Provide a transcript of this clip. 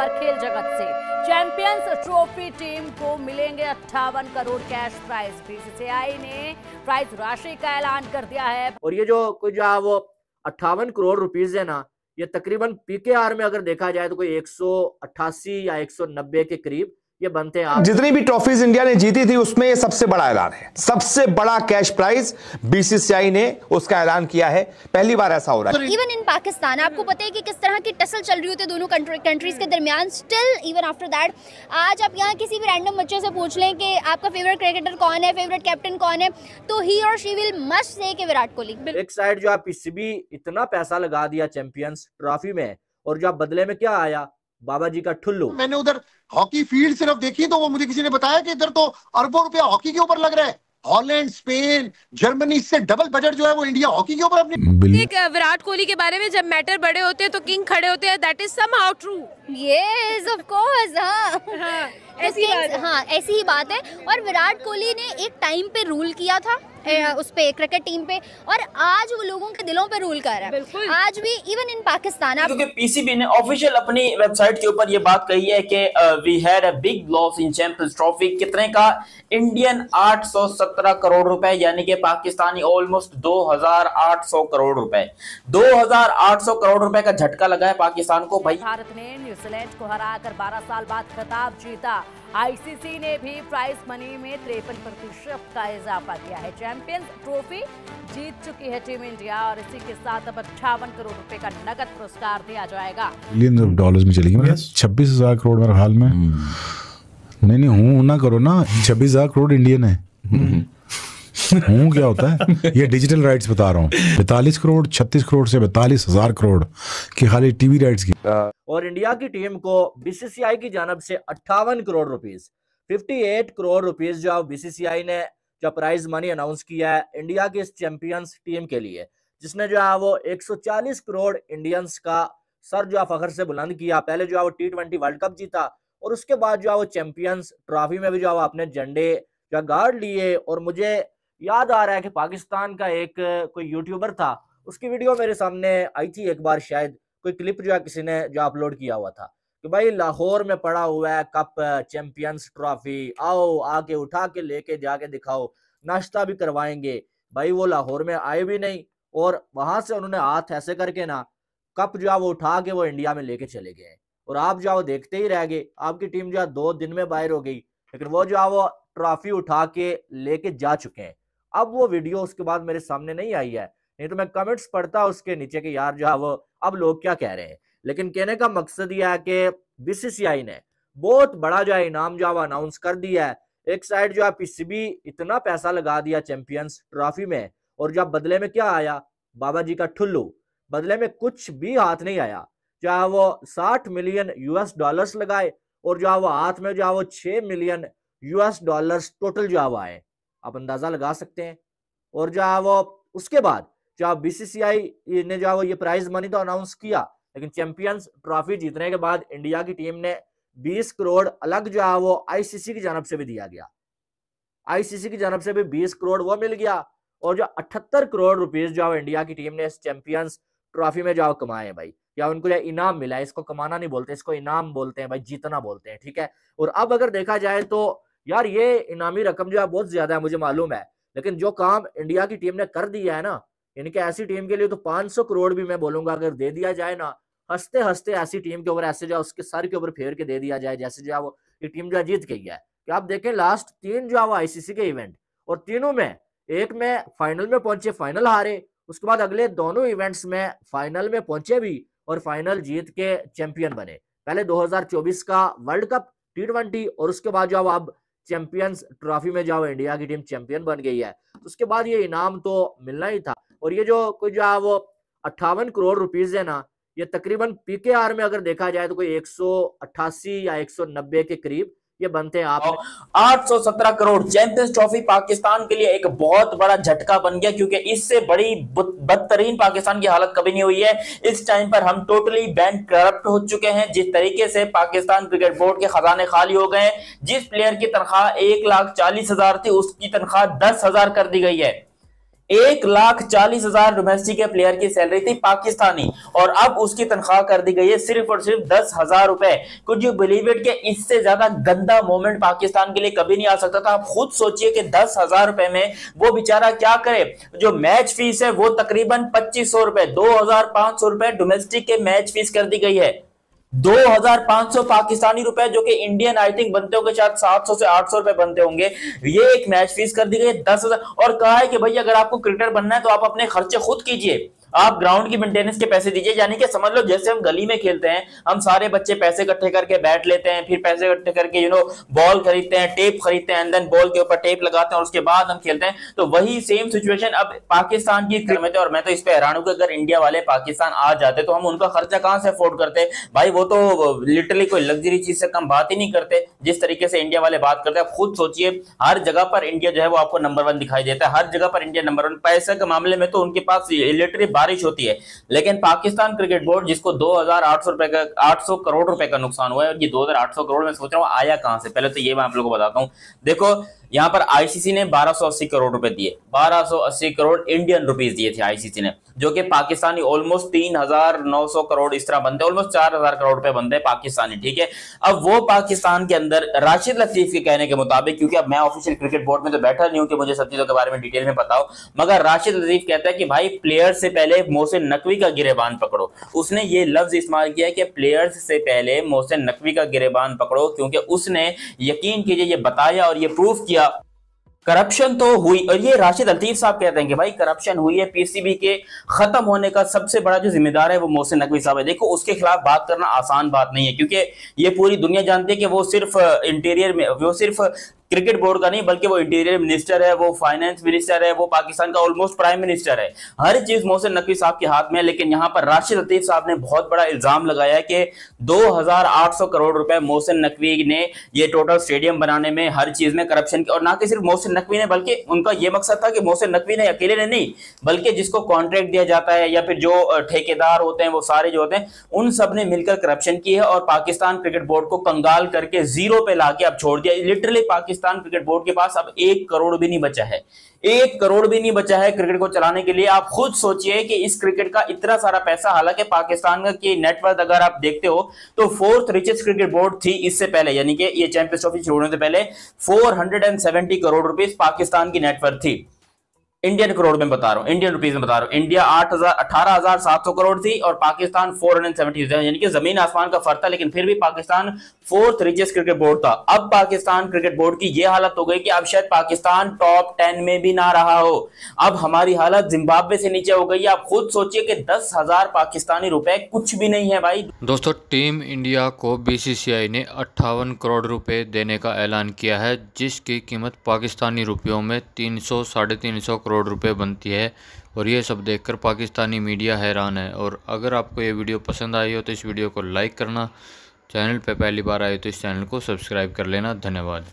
खबर खेल जगत से। चैंपियंस ट्रॉफी टीम को मिलेंगे 58 करोड़ कैश प्राइज। बीसीसीआई ने प्राइज राशि का ऐलान कर दिया है। और ये जो कुछ वो 58 करोड़ रुपीज है ना, ये तकरीबन पीकेआर में अगर देखा जाए तो कोई 188 या 190 के करीब ये बनते हैं। जितनी भी ट्रॉफीज इंडिया ने जीती थी उसमें ये सबसे बड़ा ऐलान है, सबसे बड़ा कैश प्राइज बीसीसीआई ने उसका ऐलान किया है। पहली बार ऐसा हो रहा है। इवन इन पाकिस्तान आपको पता है कि किस तरह की टसल चल रही होती है दोनों कंट्रीज के दरमियान। स्टिल इवन आफ्टर दैट, आज आप यहाँ किसी भी रैंडम बच्चे से पूछ लें कि आपका फेवरेट क्रिकेटर कौन है, फेवरेट कैप्टन कौन है, तो ही और शी विल मस्ट से कि विराट कोहली। एक साइड जो आप पीसीबी इतना पैसा लगा दिया चैंपियंस ट्रॉफी में, और जो आप बदले में क्या आया, बाबा जी का ठुल्लू। मैंने उधर हॉकी फील्ड सिर्फ देखी तो वो मुझे किसी ने बताया कि इधर तो अरबों रुपया हॉकी के ऊपर लग रहा है। हॉलैंड, स्पेन, जर्मनी से डबल बजट जो है वो इंडिया हॉकी के ऊपर अपनी। विराट कोहली के बारे में जब मैटर बड़े होते हैं तो किंग खड़े होते हैं, that is somehow true. Yes of course. हाँ ऐसी ही बात है। और विराट कोहली ने एक टाइम पे रूल किया था उस पे क्रिकेट टीम पे, और आज वो लोगों के दिलों पे रूल कर रहा है। आज भी इवन इन पाकिस्तान क्योंकि पीसीबी ने ऑफिशियल अपनी वेबसाइट के ऊपर ये बात कही है कि we had a big loss in champions trophy. कितने का? इंडियन 817 करोड़ रुपए, यानी कि पाकिस्तानी ऑलमोस्ट 2800 करोड़ रुपए। 2800 करोड़ रुपए का झटका लगा है पाकिस्तान को। भाई भारत ने न्यूजीलैंड को हराकर 12 साल बाद खिताब जीता। आईसीसी ने भी प्राइज मनी में 53% का इजाफा किया है। चैंपियंस ट्रॉफी जीत चुकी है टीम इंडिया, और इसी के साथ अब 58 करोड़ रुपए का नगद पुरस्कार दिया जाएगा। बिलियन ऑफ डॉलर्स में चली गई। 26,000 करोड़ मेरे हाल में। नहीं हूँ ना करो ना, 26,000 करोड़ इंडियन है। हूँ क्या होता है? ये डिजिटल राइट्स बता रहा हूँ। 42 करोड़ 36 करोड़ से 42,000 करोड़ की खाली टीवी राइट्स की। और इंडिया की टीम को बीसीसीआई की जानब से 58 करोड़ रुपीस, 58 करोड़ रुपीस जो बीसीसीआई ने जो प्राइज मनी अनाउंस किया है इंडिया की इस चैंपियंस टीम के लिए, जिसने जो है वो 140 करोड़ इंडियंस का सर जो फखर से बुलंद किया। पहले जो है वो T20 वर्ल्ड कप जीता, और उसके बाद जो है वो चैंपियंस ट्रॉफी में भी जो है अपने झंडे जो गाड़ लिए। और मुझे याद आ रहा है कि पाकिस्तान का एक कोई यूट्यूबर था, उसकी वीडियो मेरे सामने आई थी एक बार, शायद कोई क्लिप जो है किसी ने जो अपलोड किया हुआ था कि भाई लाहौर में पड़ा हुआ है कप, चैंपियंस ट्रॉफी, आओ आके उठा के लेके जाके दिखाओ, नाश्ता भी करवाएंगे। भाई वो लाहौर में आए भी नहीं, और वहां से उन्होंने हाथ ऐसे करके ना कप जो है वो उठा के वो इंडिया में लेके चले गए। और आप जो है वो देखते ही रह गए। आपकी टीम जो है 2 दिन में बाहर हो गई, लेकिन वो जो है वो ट्रॉफी उठा के लेके जा चुके हैं। अब वो वीडियो उसके बाद मेरे सामने नहीं आई है, नहीं तो मैं कमेंट्स पढ़ता उसके नीचे के यार जो है वो अब लोग क्या कह रहे हैं। लेकिन कहने का मकसद यह है कि बीसीसीआई ने बहुत बड़ा जो है इनाम जो है अनाउंस कर दिया है। एक साइड जो है पीसीबी इतना पैसा लगा दिया चैंपियंस ट्रॉफी में, और जब बदले में क्या आया, बाबा जी का ठुल्लू। बदले में कुछ भी हाथ नहीं आया। चाहे वो 60 मिलियन यूएस डॉलर्स लगाए, और जो है वो हाथ में जो है वो 6 मिलियन यूएस डॉलर्स टोटल जो है वो आए। आप अंदाजा लगा सकते हैं। और जो है वो उसके बाद जो बीसीसीआई ने जो है वो ये प्राइज मनी तो अनाउंस किया, लेकिन चैंपियंस ट्रॉफी जीतने के बाद इंडिया की टीम ने 20 करोड़ अलग जो है वो आईसीसी की जानब से भी दिया गया। आईसीसी की जानब से भी 20 करोड़ वो मिल गया, और जो 78 करोड़ रुपीस जो है इंडिया की टीम ने इस चैंपियंस ट्रॉफी में जो कमाए भाई, या उनको जो इनाम मिला है, इसको कमाना नहीं बोलते, इसको इनाम बोलते हैं भाई, जीतना बोलते हैं, ठीक है। और अब अगर देखा जाए तो यार ये इनामी रकम जो है बहुत ज्यादा है, मुझे मालूम है, लेकिन जो काम इंडिया की टीम ने कर दिया है ना, यानी कि ऐसी टीम के लिए तो 500 करोड़ भी मैं बोलूंगा अगर दे दिया जाए ना, हंसते हंसते ऐसी टीम के ऊपर ऐसे जो उसके सर के ऊपर फेर के दे दिया जाए, जैसे जो है वो ये टीम जो जीत गई है। कि आप देखें लास्ट 3 जो है वो आईसीसी के इवेंट, और तीनों में एक में फाइनल में पहुंचे, फाइनल हारे, उसके बाद अगले दोनों इवेंट्स में फाइनल में पहुंचे भी और फाइनल जीत के चैंपियन बने। पहले 2024 का वर्ल्ड कप T20, और उसके बाद जो अब चैंपियंस ट्रॉफी में जाओ इंडिया की टीम चैंपियन बन गई है। तो उसके बाद ये इनाम तो मिलना ही था। और ये जो कुछ जो है वो 58 करोड़ रुपीस है ना, ये तकरीबन पीकेआर में अगर देखा जाए तो कोई 188 या 190 के करीब ये बनते हैं। आप 817 करोड़। चैंपियंस ट्रॉफी पाकिस्तान के लिए एक बहुत बड़ा झटका बन गया, क्योंकि इससे बड़ी बदतरीन पाकिस्तान की हालत कभी नहीं हुई है। इस टाइम पर हम टोटली बैंक करप्ट हो चुके हैं। जिस तरीके से पाकिस्तान क्रिकेट बोर्ड के खजाने खाली हो गए, जिस प्लेयर की तनख्वाह 1,40,000 थी उसकी तनख्वाह 10,000 कर दी गई है। 1,40,000 डोमेस्टिक के प्लेयर की सैलरी थी पाकिस्तानी, और अब उसकी तनख्वाह कर दी गई है सिर्फ और सिर्फ 10,000 रुपए। कुड यू बिलीव इट कि इससे ज्यादा गंदा मोमेंट पाकिस्तान के लिए कभी नहीं आ सकता था। आप खुद सोचिए कि 10,000 रुपए में वो बेचारा क्या करे। जो मैच फीस है वो तकरीबन 2500 रुपए, 2,500 रुपए डोमेस्टिक के मैच फीस कर दी गई है। 2,500 पाकिस्तानी रुपए, जो कि इंडियन आई थिंक बनते होंगे शायद 700 से 800 रुपए बनते होंगे, ये एक मैच फीस कर दी गई 10,000। और कहा है कि भाई अगर आपको क्रिकेटर बनना है तो आप अपने खर्चे खुद कीजिए, आप ग्राउंड की मेंटेनेंस के पैसे दीजिए। यानी कि समझ लो जैसे हम गली में खेलते हैं, हम सारे बच्चे पैसे इकट्ठे करके बैट लेते हैं, फिर पैसे इकट्ठे करके बॉल खरीदते हैं, टेप खरीदते हैं, एंड देन बॉल के ऊपर टेप लगाते हैं और उसके बाद हम खेलते हैं। तो वही सेम सिचुएशन अब पाकिस्तान की में थे। और मैं तो इस पे हैरान हूं कि अगर इंडिया वाले पाकिस्तान आ जाते तो हम उनका खर्चा कहां से अफोर्ड करते भाई। वो तो लिटरली कोई लग्जरी चीज से कम बात ही नहीं करते जिस तरीके से इंडिया वाले बात करते हैं। आप खुद सोचिए, हर जगह पर इंडिया जो है वो आपको नंबर 1 दिखाई देता है, हर जगह पर इंडिया नंबर 1। पैसे के मामले में तो उनके पास लिटरली बारिश होती है। लेकिन पाकिस्तान क्रिकेट बोर्ड, जिसको 2,800 करोड़ रुपए का नुकसान हुआ है, और ये 2,800 करोड़ में सोच रहा हूँ आया कहां से। पहले तो ये मैं आप लोगों को बताता हूं। देखो यहां पर आईसीसी ने 1280 करोड़ रुपए दिए, 1280 करोड़ इंडियन रुपीस दिए थे आईसीसी ने, जो कि पाकिस्तानी ऑलमोस्ट 3,900 करोड़ इस तरह बनते हैं, ऑलमोस्ट 4,000 करोड़ रुपए बनते हैं पाकिस्तानी, ठीक है। अब वो पाकिस्तान के अंदर राशिद लतीफ के कहने के मुताबिक, क्योंकि अब मैं ऑफिशियल क्रिकेट बोर्ड में तो बैठा नहीं हूं कि मुझे सब चीजों के बारे में डिटेल में पता हो, मगर राशिद लतीफ कहता है कि भाई प्लेयर्स से पहले मोहसिन नकवी का गिरेबान पकड़ो। उसने ये लफ्ज इस्तेमाल किया है कि प्लेयर्स से पहले मोहसिन नकवी का गिरेबान पकड़ो, क्योंकि उसने यकीन कीजिए ये बताया और ये प्रूफ किया करप्शन तो हुई। और ये राशिद लतीफ साहब कहते हैं कि भाई करप्शन हुई है, पीसीबी के खत्म होने का सबसे बड़ा जो जिम्मेदार है वो मोहसिन नकवी साहब है। देखो उसके खिलाफ बात करना आसान बात नहीं है, क्योंकि ये पूरी दुनिया जानती है कि वो सिर्फ इंटीरियर में, वो सिर्फ क्रिकेट बोर्ड का नहीं बल्कि वो इंटीरियर मिनिस्टर है, वो फाइनेंस मिनिस्टर है, वो पाकिस्तान का ऑलमोस्ट प्राइम मिनिस्टर है। हर चीज मोहसिन नकवी साहब के हाथ में है। लेकिन यहां पर राशिद लतीफ साहब ने बहुत बड़ा इल्जाम लगाया है कि 2,800 करोड़ रुपए मोहसिन नकवी ने ये टोटल स्टेडियम बनाने में, हर चीज में करप्शन की। और ना कि सिर्फ मोहसिन नकवी ने, बल्कि उनका ये मकसद था कि मोहसिन नकवी ने अकेले ने नहीं, बल्कि जिसको कॉन्ट्रैक्ट दिया जाता है या फिर जो ठेकेदार होते हैं, वो सारे जो होते हैं, उन सब ने मिलकर करप्शन की है और पाकिस्तान क्रिकेट बोर्ड को कंगाल करके जीरो पे लाके अब छोड़ दिया। लिटरली पाकिस्तान क्रिकेट बोर्ड के पास अब 1 करोड़ भी नहीं बचा है, 1 करोड़ भी नहीं बचा है क्रिकेट को चलाने के लिए। आप खुद सोचिए कि इस क्रिकेट का इतना सारा पैसा, हालांकि पाकिस्तान की नेटवर्थ अगर आप देखते हो तो 4th रिचेस्ट क्रिकेट बोर्ड थी इससे पहले, यानी कि ये चैंपियंस ट्रॉफी शुरू होने से पहले 470 करोड़ रुपीस पाकिस्तान की नेटवर्थ थी। इंडियन करोड़ में बता रहा हूं, इंडियन रुपीस में बता रहा हूं। इंडिया 18,700 करोड़ थी और पाकिस्तान 470, यानी कि जमीन आसमान का फर्क था। लेकिन फिर भी Pakistan 4th richest cricket board था। अब पाकिस्तान क्रिकेट बोर्ड की यह हालत हो गई कि अब शायद पाकिस्तान टॉप 10 में भी ना रहा हो। अब हमारी हालत जिम्बाब्वे से नीचे हो गई है। आप खुद सोचिए कि 10,000 पाकिस्तानी रुपए कुछ भी नहीं है भाई। दोस्तों, टीम इंडिया को बीसीसीआई ने 58 करोड़ रुपए देने का ऐलान किया है, जिसकी कीमत पाकिस्तानी रुपयों में 300-350 करोड़ रुपए बनती है। और ये सब देखकर पाकिस्तानी मीडिया हैरान है। और अगर आपको ये वीडियो पसंद आई हो तो इस वीडियो को लाइक करना, चैनल पे पहली बार आए तो इस चैनल को सब्सक्राइब कर लेना। धन्यवाद।